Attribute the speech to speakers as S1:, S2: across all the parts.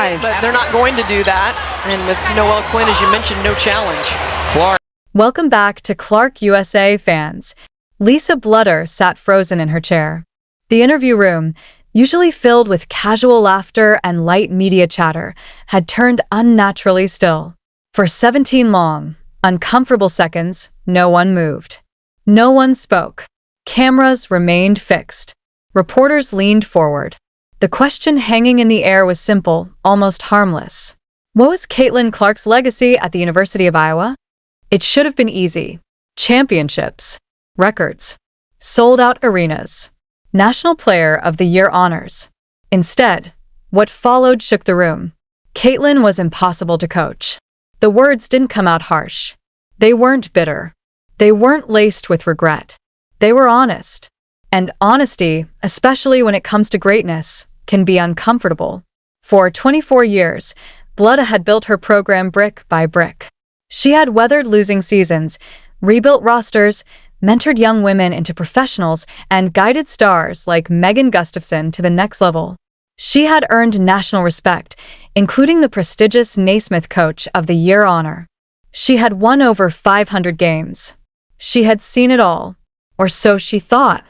S1: Right, but they're not going to do that. And with Noelle Quinn, as you mentioned, no challenge.
S2: Clark.
S3: Welcome back to Clark USA fans. Lisa Bluder sat frozen in her chair. The interview room, usually filled with casual laughter and light media chatter, had turned unnaturally still. For 17 long, uncomfortable seconds, no one moved. No one spoke. Cameras remained fixed. Reporters leaned forward. The question hanging in the air was simple, almost harmless. What was Caitlin Clark's legacy at the University of Iowa? It should have been easy. Championships, records, sold-out arenas, National Player of the Year honors. Instead, what followed shook the room. Caitlin was impossible to coach. The words didn't come out harsh. They weren't bitter. They weren't laced with regret. They were honest. And honesty, especially when it comes to greatness, can be uncomfortable. For 24 years, Bluder had built her program brick by brick. She had weathered losing seasons, rebuilt rosters, mentored young women into professionals, and guided stars like Megan Gustafson to the next level. She had earned national respect, including the prestigious Naismith Coach of the Year honor. She had won over 500 games. She had seen it all, or so she thought.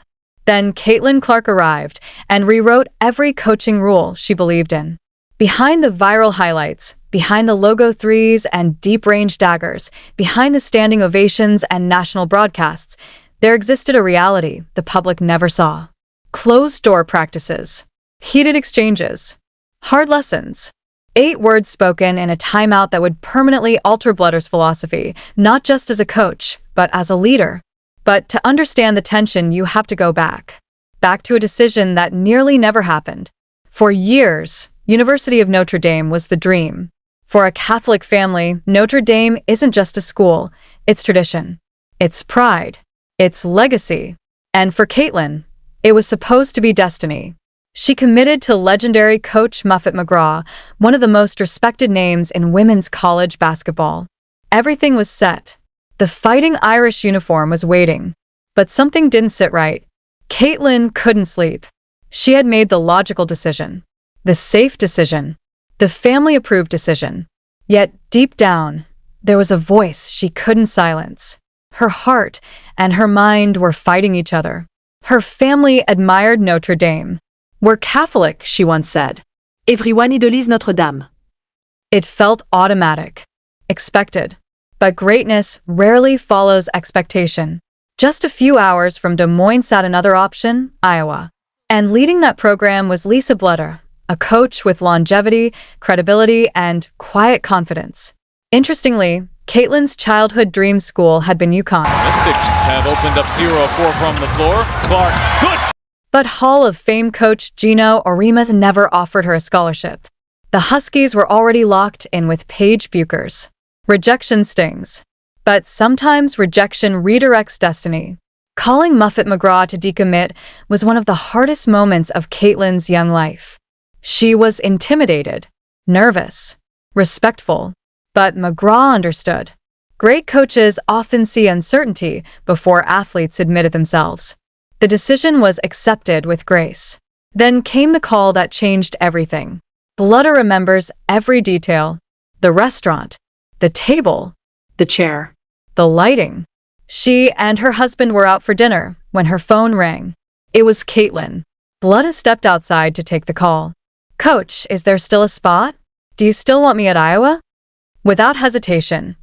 S3: Then Caitlin Clark arrived and rewrote every coaching rule she believed in. Behind the viral highlights, behind the logo threes and deep-range daggers, behind the standing ovations and national broadcasts, there existed a reality the public never saw. Closed-door practices, heated exchanges, hard lessons, 8 words spoken in a timeout that would permanently alter Bluder's philosophy, not just as a coach, but as a leader. But to understand the tension, you have to go back to a decision that nearly never happened. For years, University of Notre Dame was the dream. For a Catholic family, Notre Dame isn't just a school, it's tradition, it's pride, it's legacy. And for Caitlin, it was supposed to be destiny. She committed to legendary coach Muffet McGraw, one of the most respected names in women's college basketball. Everything was set. The Fighting Irish uniform was waiting. But something didn't sit right. Caitlin couldn't sleep. She had made the logical decision. The safe decision. The family-approved decision. Yet, deep down, there was a voice she couldn't silence. Her heart and her mind were fighting each other. Her family admired Notre Dame. "We're Catholic," she once said.
S4: Everyone idolise Notre Dame.
S3: It felt automatic, expected. But greatness rarely follows expectation. Just a few hours from Des Moines sat another option, Iowa. And leading that program was Lisa Bluder, a coach with longevity, credibility, and quiet confidence. Interestingly, Caitlin's childhood dream school had been UConn.
S2: Mystics have opened up 0-4 from the floor. Clark, good.
S3: But Hall of Fame coach Gino Auriemma never offered her a scholarship. The Huskies were already locked in with Paige Buchers. Rejection stings. But sometimes rejection redirects destiny. Calling Muffet McGraw to decommit was one of the hardest moments of Caitlin's young life. She was intimidated, nervous, respectful. But McGraw understood. Great coaches often see uncertainty before athletes admit it themselves. The decision was accepted with grace. Then came the call that changed everything. Bluder remembers every detail. The restaurant, the table,
S4: The chair.
S3: the lighting. She and her husband were out for dinner when her phone rang. It was Caitlin. Bluder stepped outside to take the call. "Coach, is there still a spot? Do you still want me at Iowa?" Without hesitation.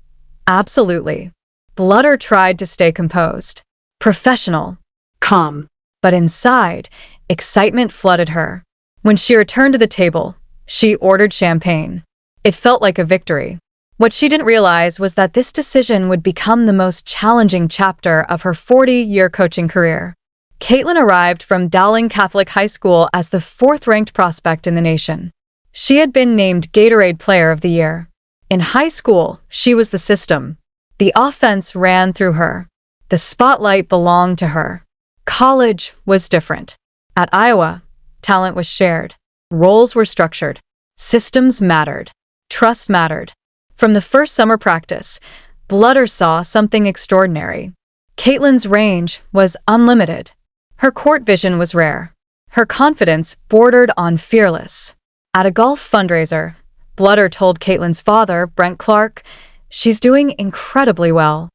S3: Absolutely. Bluder tried to stay composed. Professional.
S4: Calm.
S3: But inside, excitement flooded her. When she returned to the table, she ordered champagne. It felt like a victory. What she didn't realize was that this decision would become the most challenging chapter of her 40-year coaching career. Caitlin arrived from Dowling Catholic High School as the 4th-ranked prospect in the nation. She had been named Gatorade Player of the Year. In high school, she was the system. The offense ran through her. The spotlight belonged to her. College was different. At Iowa, talent was shared. Roles were structured. Systems mattered. Trust mattered. From the first summer practice, Bluder saw something extraordinary. Caitlin's range was unlimited. Her court vision was rare. Her confidence bordered on fearless. At a golf fundraiser, Bluder told Caitlin's father, Brent Clark, "She's doing incredibly well."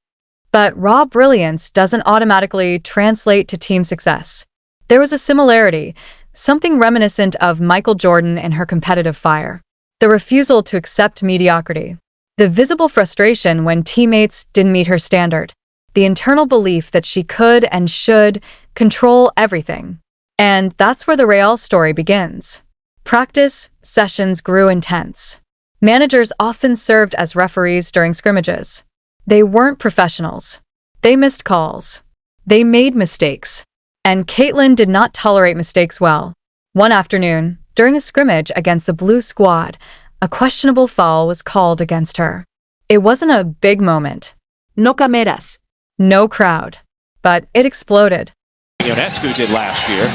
S3: But raw brilliance doesn't automatically translate to team success. There was a similarity, something reminiscent of Michael Jordan and her competitive fire. The refusal to accept mediocrity. The visible frustration when teammates didn't meet her standard. The internal belief that she could and should control everything. And that's where the Real story begins. Practice sessions grew intense. Managers often served as referees during scrimmages. They weren't professionals. They missed calls. They made mistakes. And Caitlin did not tolerate mistakes well. One afternoon, during a scrimmage against the Blue Squad, a questionable foul was called against her. It wasn't a big moment.
S4: No cameras.
S3: No crowd. But it exploded.
S2: Ionescu did last year.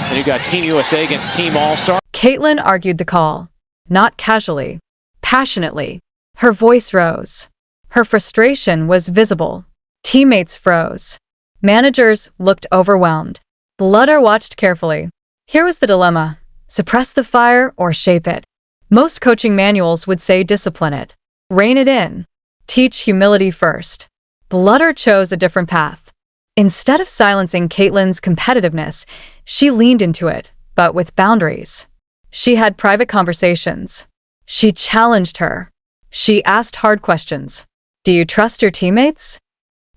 S2: And you got Team USA against Team All-Star.
S3: Caitlin argued the call. Not casually. Passionately. Her voice rose. Her frustration was visible. Teammates froze. Managers looked overwhelmed. Bluder watched carefully. Here was the dilemma. Suppress the fire or shape it. Most coaching manuals would say discipline it. Rein it in. Teach humility first. Bluder chose a different path. Instead of silencing Caitlin's competitiveness, she leaned into it, but with boundaries. She had private conversations. She challenged her. She asked hard questions. Do you trust your teammates?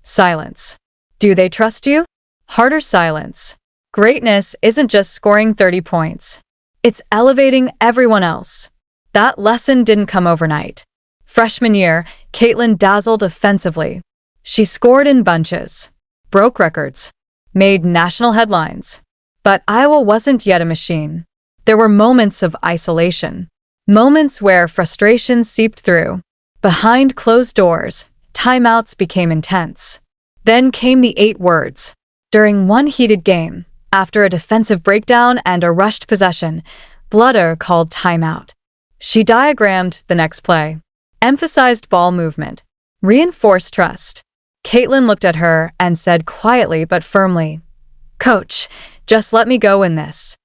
S3: Silence. Do they trust you? Harder silence. Greatness isn't just scoring 30 points. It's elevating everyone else. That lesson didn't come overnight. Freshman year, Caitlin dazzled offensively. She scored in bunches, broke records, made national headlines. But Iowa wasn't yet a machine. There were moments of isolation. Moments where frustration seeped through. Behind closed doors, timeouts became intense. Then came the 8 words. During one heated game, after a defensive breakdown and a rushed possession, Bluder called timeout. She diagrammed the next play, emphasized ball movement, reinforced trust. Caitlin looked at her and said quietly but firmly, "Coach, just let me go in this."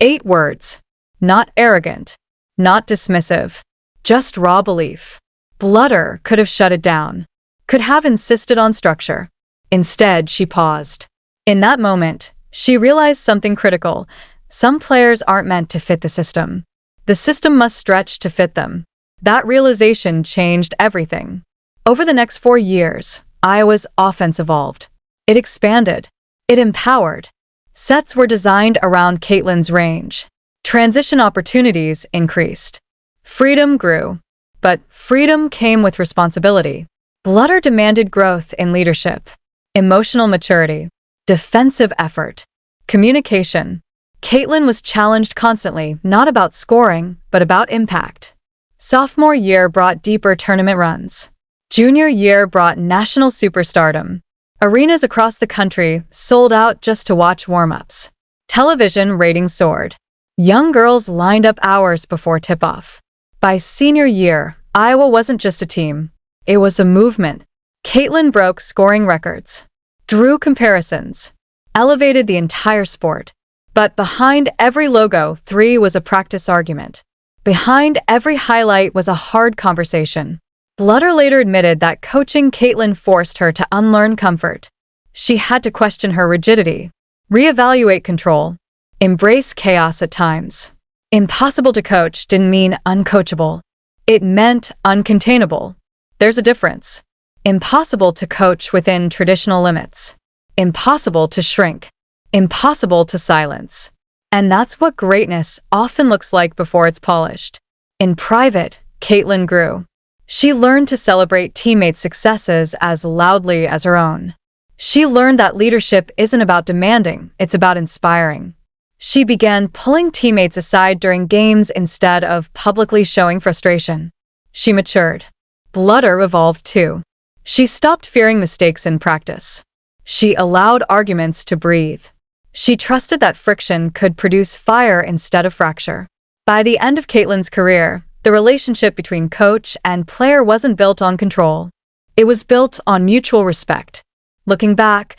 S3: 8 words. Not arrogant, not dismissive, just raw belief. Bluder could have shut it down, could have insisted on structure. Instead, she paused. In that moment, she realized something critical. Some players aren't meant to fit the system. The system must stretch to fit them. That realization changed everything. Over the next 4 years, Iowa's offense evolved. It expanded. It empowered. Sets were designed around Caitlin's range. Transition opportunities increased. Freedom grew. But freedom came with responsibility. Bluder demanded growth in leadership, emotional maturity, defensive effort, communication. Caitlin was challenged constantly, not about scoring, but about impact. Sophomore year brought deeper tournament runs. Junior year brought national superstardom. Arenas across the country sold out just to watch warm-ups. Television ratings soared. Young girls lined up hours before tip-off. By senior year, Iowa wasn't just a team. It was a movement. Caitlin broke scoring records, drew comparisons, elevated the entire sport. But behind every logo, 3 was a practice argument. Behind every highlight was a hard conversation. Bluder later admitted that coaching Caitlin forced her to unlearn comfort. She had to question her rigidity, reevaluate control, embrace chaos at times. Impossible to coach didn't mean uncoachable. It meant uncontainable. There's a difference. Impossible to coach within traditional limits. Impossible to shrink. Impossible to silence. And that's what greatness often looks like before it's polished. In private, Caitlin grew. She learned to celebrate teammates' successes as loudly as her own. She learned that leadership isn't about demanding, it's about inspiring. She began pulling teammates aside during games instead of publicly showing frustration. She matured. Bluder evolved too. She stopped fearing mistakes in practice. She allowed arguments to breathe. She trusted that friction could produce fire instead of fracture. By the end of Caitlin's career, the relationship between coach and player wasn't built on control. It was built on mutual respect. Looking back,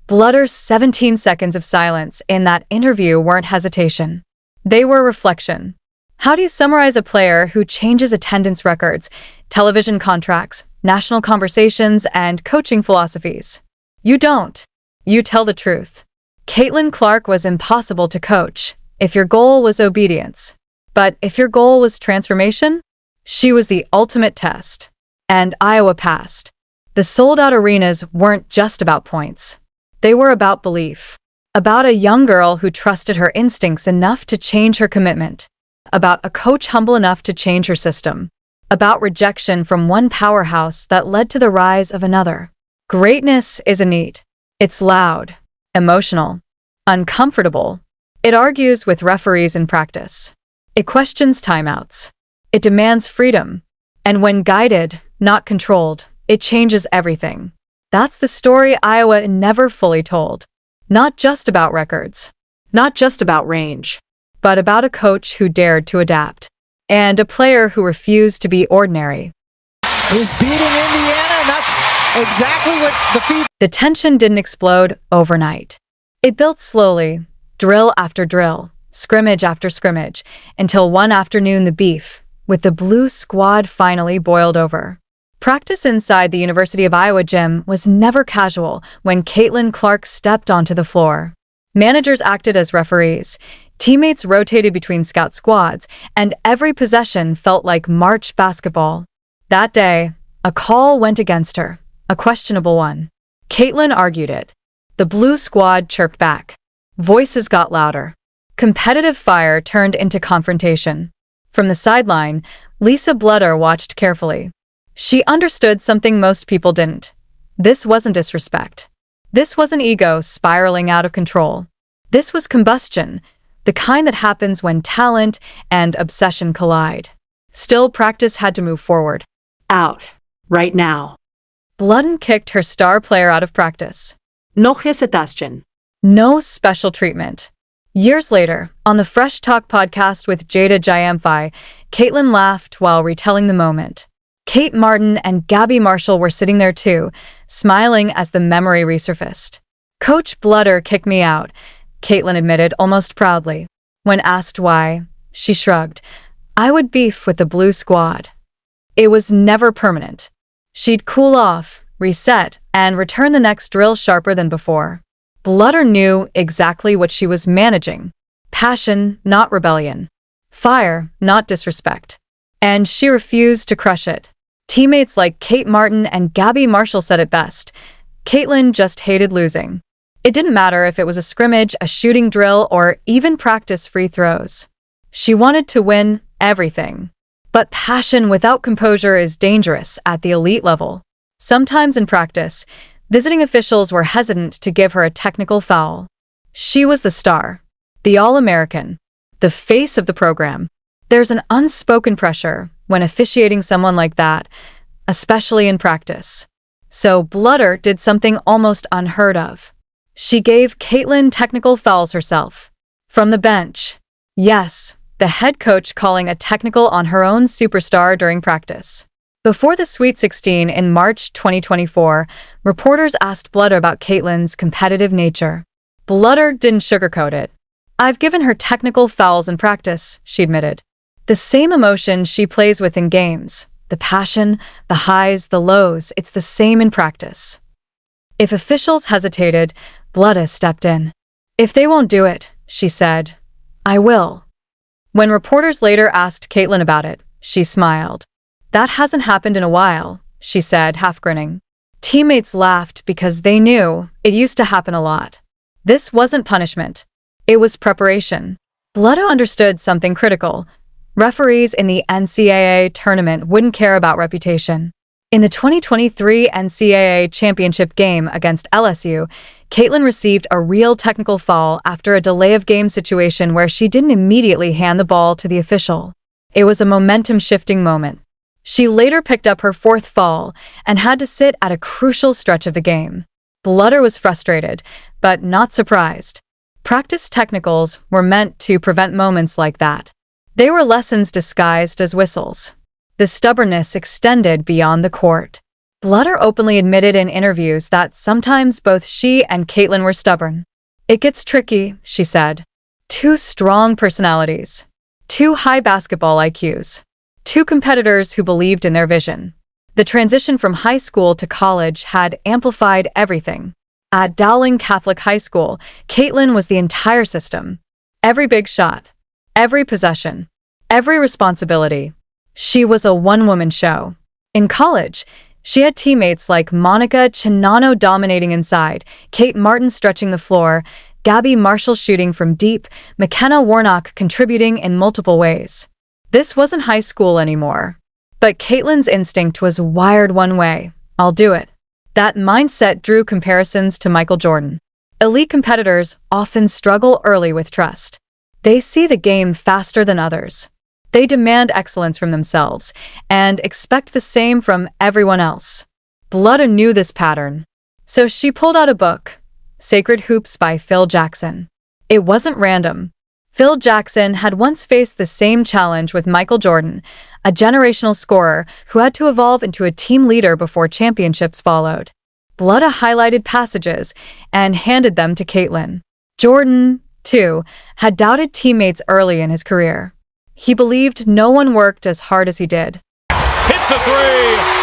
S3: Bluder's 17 seconds of silence in that interview weren't hesitation. They were reflection. How do you summarize a player who changes attendance records, television contracts, national conversations, and coaching philosophies? You don't. You tell the truth. Caitlin Clark was impossible to coach if your goal was obedience. But if your goal was transformation, she was the ultimate test. And Iowa passed. The sold-out arenas weren't just about points. They were about belief. About a young girl who trusted her instincts enough to change her commitment. About a coach humble enough to change her system. About rejection from one powerhouse that led to the rise of another. Greatness isn't neat. It's loud, emotional, uncomfortable. It argues with referees in practice. It questions timeouts. It demands freedom. And when guided, not controlled, it changes everything. That's the story Iowa never fully told. Not just about records,
S4: Not just about range.
S3: but about a coach who dared to adapt. And a player who refused to be ordinary.
S5: Is beating Indiana, and that's exactly what the feed.
S3: The tension didn't explode overnight. It built slowly, drill after drill, scrimmage after scrimmage, until one afternoon the beef, with the blue squad, finally boiled over. Practice inside the University of Iowa gym was never casual when Caitlin Clark stepped onto the floor. Managers acted as referees, teammates rotated between scout squads, and every possession felt like March basketball. That day, a call went against her, a questionable one. Caitlin argued it. The blue squad chirped back. Voices got louder. Competitive fire turned into confrontation. From the sideline, Lisa Bluder watched carefully. She understood something most people didn't. This wasn't disrespect. This wasn't ego spiraling out of control. This was combustion, the kind that happens when talent and obsession collide. Still, practice had to move forward.
S4: Out. Right now.
S3: Bludden kicked her star player out of practice.
S4: No hesitation.
S3: No special treatment. Years later, on the Fresh Talk podcast with Jada Jayamfi, Caitlin laughed while retelling the moment. Kate Martin and Gabby Marshall were sitting there too, smiling as the memory resurfaced. Coach Bluder kicked me out, Caitlin admitted almost proudly. When asked why, she shrugged. I would beef with the blue squad. It was never permanent. She'd cool off, reset, and return the next drill sharper than before. Bluder knew exactly what she was managing. Passion, not rebellion. Fire, not disrespect. And she refused to crush it. Teammates like Kate Martin and Gabby Marshall said it best. Caitlin just hated losing. It didn't matter if it was a scrimmage, a shooting drill, or even practice free throws. She wanted to win everything. But passion without composure is dangerous at the elite level. Sometimes in practice, visiting officials were hesitant to give her a technical foul. She was the star, the All-American, the face of the program. There's an unspoken pressure when officiating someone like that, especially in practice. So Bluder did something almost unheard of. She gave Caitlin technical fouls herself. From the bench. Yes, the head coach calling a technical on her own superstar during practice. Before the Sweet 16 in March 2024, reporters asked Bluder about Caitlin's competitive nature. Bluder didn't sugarcoat it. I've given her technical fouls in practice, she admitted. The same emotion she plays with in games. The passion, the highs, the lows, it's the same in practice. If officials hesitated, Bluder stepped in. If they won't do it, she said, I will. When reporters later asked Caitlin about it, she smiled. That hasn't happened in a while, she said, half grinning. Teammates laughed because they knew it used to happen a lot. This wasn't punishment. It was preparation. Bluder understood something critical. Referees in the NCAA tournament wouldn't care about reputation. In the 2023 NCAA championship game against LSU, Caitlin received a real technical foul after a delay of game situation where she didn't immediately hand the ball to the official. It was a momentum-shifting moment. She later picked up her fourth foul and had to sit at a crucial stretch of the game. Bluder was frustrated, but not surprised. Practice technicals were meant to prevent moments like that. They were lessons disguised as whistles. The stubbornness extended beyond the court. Bluder openly admitted in interviews that sometimes both she and Caitlin were stubborn. It gets tricky, she said. Two strong personalities. Two high basketball IQs. Two competitors who believed in their vision. The transition from high school to college had amplified everything. At Dowling Catholic High School, Caitlin was the entire system. Every big shot, every possession, every responsibility. She was a one-woman show. In college, she had teammates like Monica Chinano dominating inside, Kate Martin stretching the floor, Gabby Marshall shooting from deep, McKenna Warnock contributing in multiple ways. This wasn't high school anymore. But Caitlin's instinct was wired one way. I'll do it. That mindset drew comparisons to Michael Jordan. Elite competitors often struggle early with trust. They see the game faster than others. They demand excellence from themselves and expect the same from everyone else. Bluder knew this pattern. So she pulled out a book, Sacred Hoops by Phil Jackson. It wasn't random. Phil Jackson had once faced the same challenge with Michael Jordan, a generational scorer who had to evolve into a team leader before championships followed. Bluder highlighted passages and handed them to Caitlin. Jordan, too, had doubted teammates early in his career. He believed no one worked as hard as he did.
S2: Hits a three!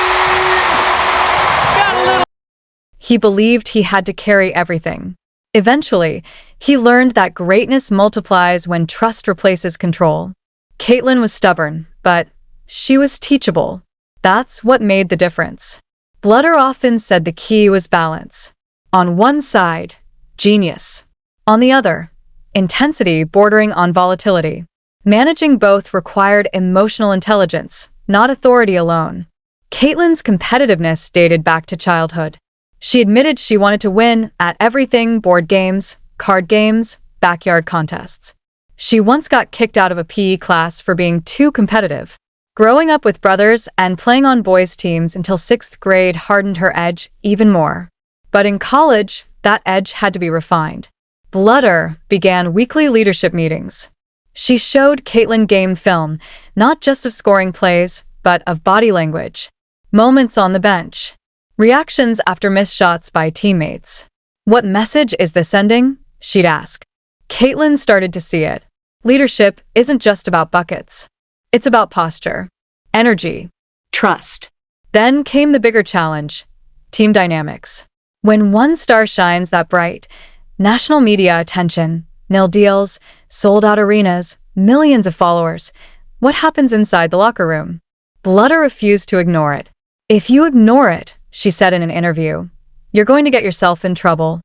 S3: He believed he had to carry everything. Eventually, he learned that greatness multiplies when trust replaces control. Caitlin was stubborn, but she was teachable. That's what made the difference. Bluder often said the key was balance. On one side, genius. On the other, intensity bordering on volatility. Managing both required emotional intelligence, not authority alone. Caitlin's competitiveness dated back to childhood. She admitted she wanted to win at everything: board games, card games, backyard contests. She once got kicked out of a PE class for being too competitive. Growing up with brothers and playing on boys' teams until 6th grade hardened her edge even more. But in college, that edge had to be refined. Bluder began weekly leadership meetings. She showed Caitlin game film, not just of scoring plays, but of body language. Moments on the bench. Reactions after missed shots by teammates. What message is this sending? She'd ask. Caitlin started to see it. Leadership isn't just about buckets. It's about posture, energy,
S4: Trust.
S3: Then came the bigger challenge, team dynamics. When one star shines that bright, national media attention, nil deals, sold-out arenas, millions of followers, what happens inside the locker room? Bluder refused to ignore it. If you ignore it, she said in an interview, you're going to get yourself in trouble.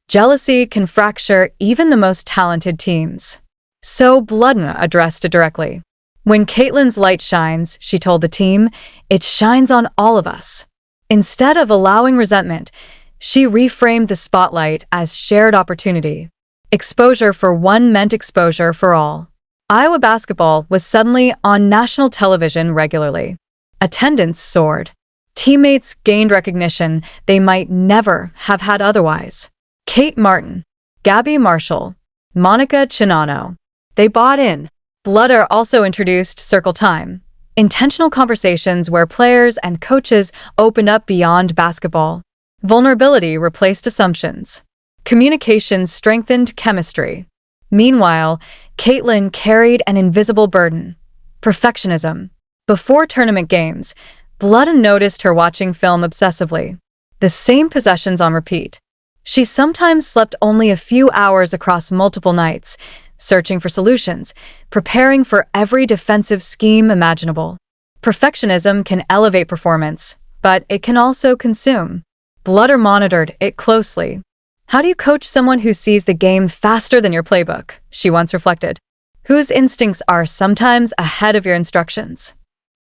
S3: Jealousy can fracture even the most talented teams. So Bluder addressed it directly. When Caitlin's light shines, she told the team, it shines on all of us. Instead of allowing resentment, she reframed the spotlight as shared opportunity. Exposure for one meant exposure for all. Iowa basketball was suddenly on national television regularly. Attendance soared. Teammates gained recognition they might never have had otherwise. Kate Martin, Gabby Marshall, Monica Chinano. They bought in. Bluder also introduced Circle Time, intentional conversations where players and coaches opened up beyond basketball. Vulnerability replaced assumptions. Communication strengthened chemistry. Meanwhile, Caitlin carried an invisible burden: perfectionism. Before tournament games, Bluder noticed her watching film obsessively. The same possessions on repeat. She sometimes slept only a few hours across multiple nights, searching for solutions, preparing for every defensive scheme imaginable. Perfectionism can elevate performance, but it can also consume. Bluder monitored it closely. How do you coach someone who sees the game faster than your playbook? She once reflected. Whose instincts are sometimes ahead of your instructions?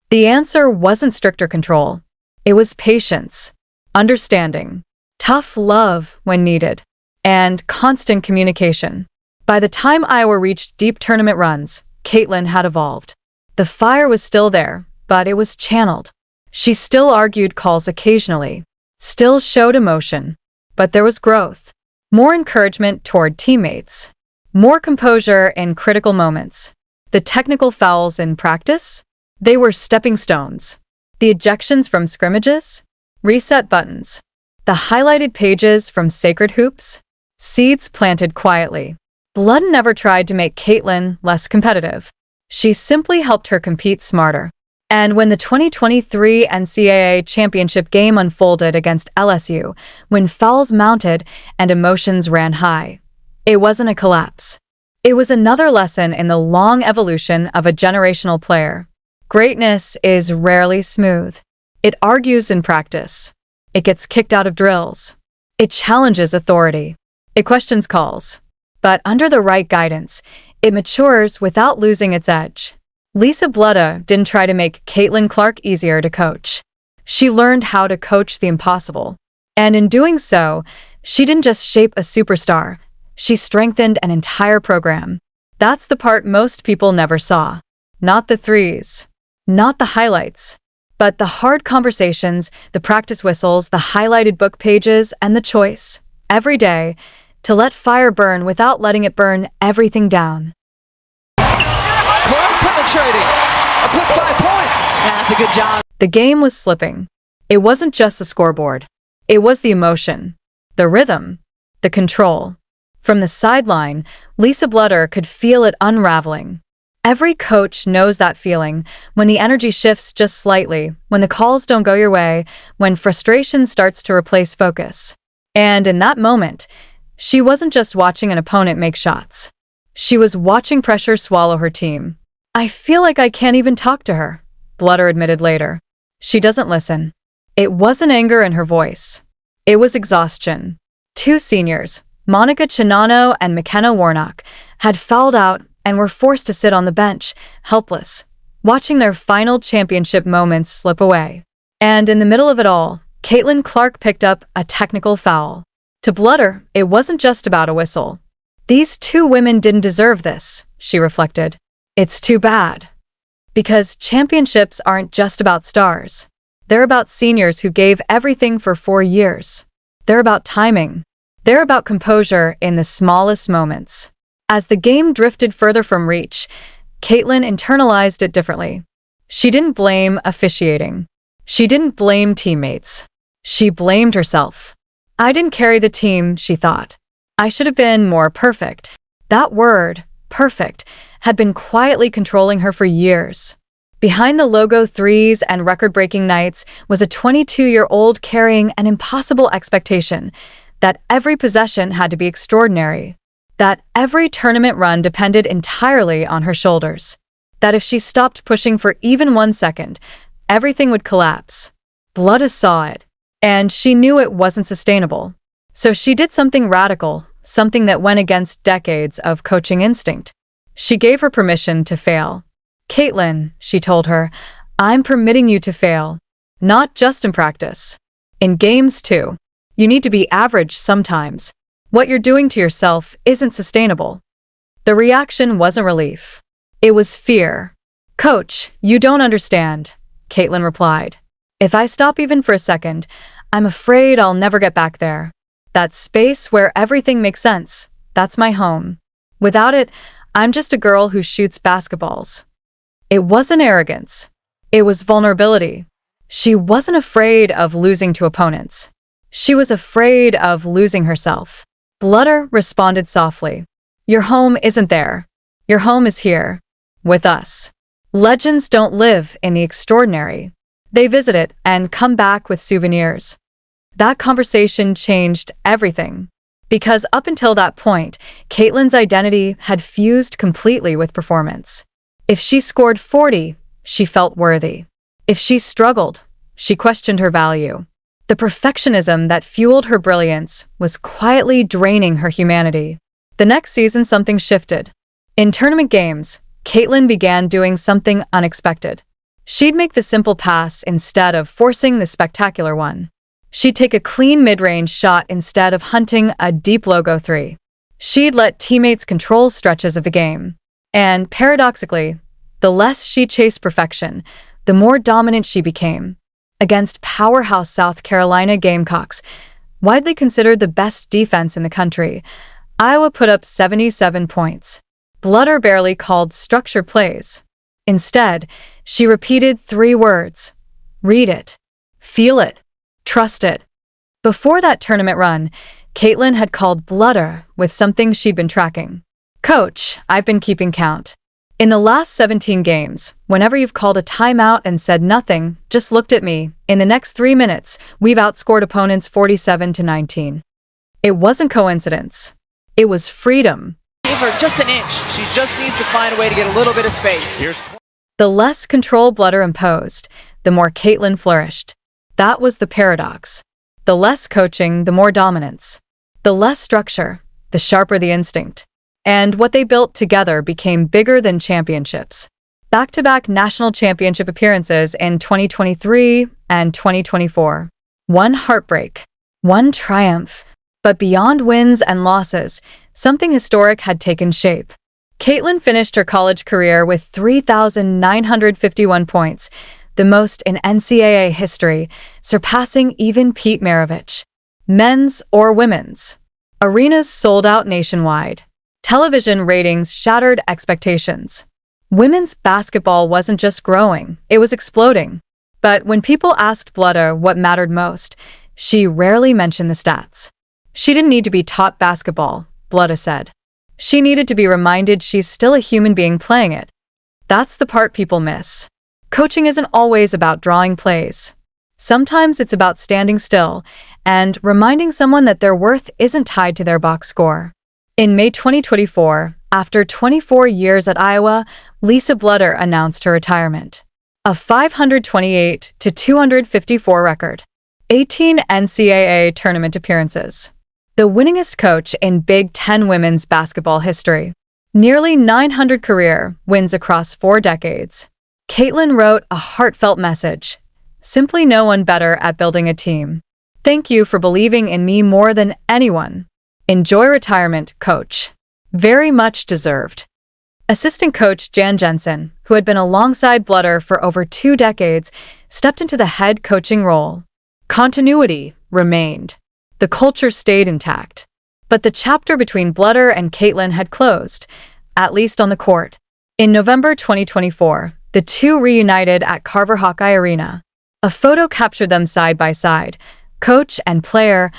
S3: The answer wasn't stricter control. It was patience, understanding, tough love when needed, and constant communication. By the time Iowa reached deep tournament runs, Caitlin had evolved. The fire was still there, but it was channeled. She still argued calls occasionally, still showed emotion, but there was growth. More encouragement toward teammates, more composure in critical moments. The technical fouls in practice? They were stepping stones. The ejections from scrimmages? Reset buttons. The highlighted pages from Sacred Hoops? Seeds planted quietly. Bluder never tried to make Caitlin less competitive. She simply helped her compete smarter. And when the 2023 NCAA championship game unfolded against LSU, when fouls mounted and emotions ran high, it wasn't a collapse. It was another lesson in the long evolution of a generational player. Greatness is rarely smooth. It argues in practice. It gets kicked out of drills. It challenges authority. It questions calls. But under the right guidance, it matures without losing its edge. Lisa Bluder didn't try to make Caitlin Clark easier to coach. She learned how to coach the impossible. And in doing so, she didn't just shape a superstar. She strengthened an entire program. That's the part most people never saw. Not the threes. Not the highlights. But the hard conversations, the practice whistles, the highlighted book pages, and the choice, every day, to let fire burn without letting it burn everything down.
S5: Clark penetrating. A quick 5 points.
S1: Yeah, that's a good job.
S3: The game was slipping. It wasn't just the scoreboard. It was the emotion, the rhythm, the control. From the sideline, Lisa Bluder could feel it unraveling. Every coach knows that feeling, when the energy shifts just slightly, when the calls don't go your way, when frustration starts to replace focus. And in that moment, she wasn't just watching an opponent make shots. She was watching pressure swallow her team. "I feel like I can't even talk to her," Bluder admitted later. She doesn't listen. It wasn't anger in her voice. It was exhaustion. Two seniors, Monica Chinano and McKenna Warnock, had fouled out and were forced to sit on the bench, helpless, watching their final championship moments slip away. And in the middle of it all, Caitlin Clark picked up a technical foul. To Bluder, it wasn't just about a whistle. These two women didn't deserve this, she reflected. It's too bad. Because championships aren't just about stars. They're about seniors who gave everything for 4 years. They're about timing. They're about composure in the smallest moments. As the game drifted further from reach, Caitlin internalized it differently. She didn't blame officiating. She didn't blame teammates. She blamed herself. "I didn't carry the team," she thought. "I should have been more perfect." That word, perfect, had been quietly controlling her for years. Behind the logo threes and record-breaking nights was a 22-year-old carrying an impossible expectation that every possession had to be extraordinary, that every tournament run depended entirely on her shoulders, that if she stopped pushing for even 1 second, everything would collapse. Bluder saw it, and she knew it wasn't sustainable. So she did something radical, something that went against decades of coaching instinct. She gave her permission to fail. "Caitlin," she told her, "I'm permitting you to fail. Not just in practice. In games, too. You need to be average sometimes. What you're doing to yourself isn't sustainable." The reaction wasn't relief. It was fear. "Coach, you don't understand," Caitlin replied. "If I stop even for a second, I'm afraid I'll never get back there. That space where everything makes sense, that's my home. Without it, I'm just a girl who shoots basketballs." It wasn't arrogance. It was vulnerability. She wasn't afraid of losing to opponents. She was afraid of losing herself. Bluder responded softly. "Your home isn't there. Your home is here. With us." Legends don't live in the extraordinary. They visit it and come back with souvenirs. That conversation changed everything. Because up until that point, Caitlin's identity had fused completely with performance. If she scored 40, she felt worthy. If she struggled, she questioned her value. The perfectionism that fueled her brilliance was quietly draining her humanity. The next season, something shifted. In tournament games, Caitlin began doing something unexpected. She'd make the simple pass instead of forcing the spectacular one. She'd take a clean mid-range shot instead of hunting a deep logo three. She'd let teammates control stretches of the game. And paradoxically, the less she chased perfection, the more dominant she became. Against powerhouse South Carolina Gamecocks, widely considered the best defense in the country, Iowa put up 77 points. Bluder barely called structure plays. Instead, she repeated 3 words: read it, feel it, trust it. Before that tournament run, Caitlin had called Bluder with something she'd been tracking. "Coach, I've been keeping count. In the last 17 games, whenever you've called a timeout and said nothing, just looked at me, in the next 3 minutes, we've outscored opponents 47-19. It wasn't coincidence. It was freedom.
S6: Give her just an inch. She just needs to find a way to get a little bit of space.
S3: The less control Bluder imposed, the more Caitlin flourished. That was the paradox. The less coaching, the more dominance. The less structure, the sharper the instinct. And what they built together became bigger than championships. Back-to-back national championship appearances in 2023 and 2024. One heartbreak, one triumph. But beyond wins and losses, something historic had taken shape. Caitlin finished her college career with 3,951 points, the most in NCAA history, surpassing even Pete Maravich. Men's or women's. Arenas sold out nationwide. Television ratings shattered expectations. Women's basketball wasn't just growing, it was exploding. But when people asked Bluder what mattered most, she rarely mentioned the stats. She didn't need to be taught basketball, Bluder said. She needed to be reminded she's still a human being playing it. That's the part people miss. Coaching isn't always about drawing plays. Sometimes it's about standing still and reminding someone that their worth isn't tied to their box score. In May 2024, after 24 years at Iowa, Lisa Bluder announced her retirement. A 528-254 record. 18 NCAA tournament appearances. The winningest coach in Big Ten women's basketball history. Nearly 900 career wins across 4 decades. Caitlin wrote a heartfelt message. Simply no one better at building a team. Thank you for believing in me more than anyone. Enjoy retirement, coach. Very much deserved. Assistant coach Jan Jensen, who had been alongside Bluder for over 2 decades, stepped into the head coaching role. Continuity remained. The culture stayed intact. But the chapter between Bluder and Caitlin had closed, at least on the court. In November 2024, the two reunited at Carver Hawkeye Arena. A photo captured them side by side, coach and player,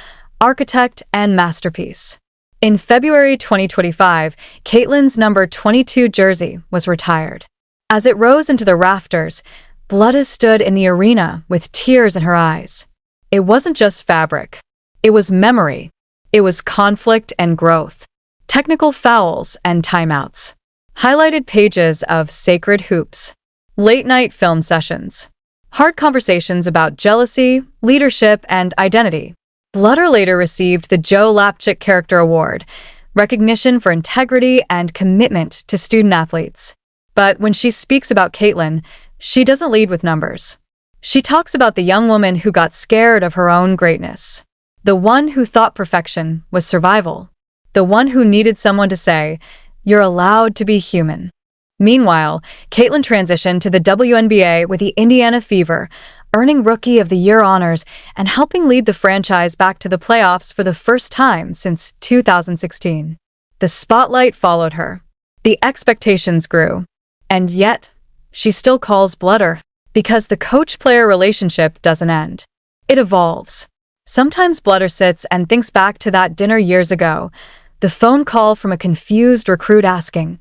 S3: architect and masterpiece. In February 2025, Caitlin's number 22 jersey was retired. As it rose into the rafters, Bluder stood in the arena with tears in her eyes. It wasn't just fabric. It was memory. It was conflict and growth. Technical fouls and timeouts. Highlighted pages of sacred hoops. Late-night film sessions. Hard conversations about jealousy, leadership, and identity. Bluder later received the Joe Lapchick Character Award, recognition for integrity and commitment to student-athletes. But when she speaks about Caitlin, she doesn't lead with numbers. She talks about the young woman who got scared of her own greatness. The one who thought perfection was survival. The one who needed someone to say, "You're allowed to be human." Meanwhile, Caitlin transitioned to the WNBA with the Indiana Fever, earning Rookie of the Year honors and helping lead the franchise back to the playoffs for the first time since 2016. The spotlight followed her. The expectations grew. And yet, she still calls Bluder, because the coach-player relationship doesn't end. It evolves. Sometimes Bluder sits and thinks back to that dinner years ago, the phone call from a confused recruit asking,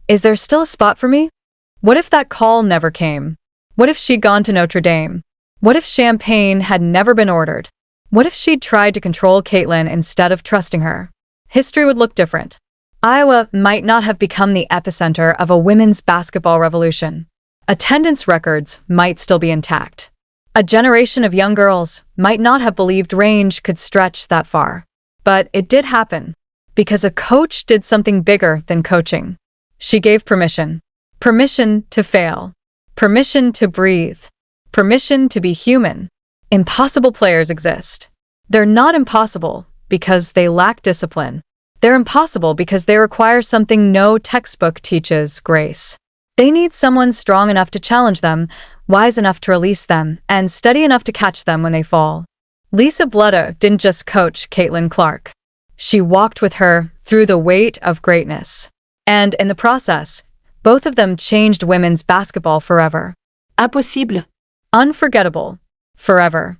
S3: "Is there still a spot for me?" What if that call never came? What if she'd gone to Notre Dame? What if champagne had never been ordered? What if she'd tried to control Caitlin instead of trusting her? History would look different. Iowa might not have become the epicenter of a women's basketball revolution. Attendance records might still be intact. A generation of young girls might not have believed range could stretch that far. But it did happen, because a coach did something bigger than coaching. She gave permission. Permission to fail. Permission to breathe. Permission to be human. Impossible players exist. They're not impossible because they lack discipline. They're impossible because they require something no textbook teaches: grace. They need someone strong enough to challenge them, wise enough to release them, and steady enough to catch them when they fall. Lisa Bluder didn't just coach Caitlin Clark. She walked with her through the weight of greatness. And in the process, both of them changed women's basketball forever.
S4: Impossible.
S3: Unforgettable. Forever.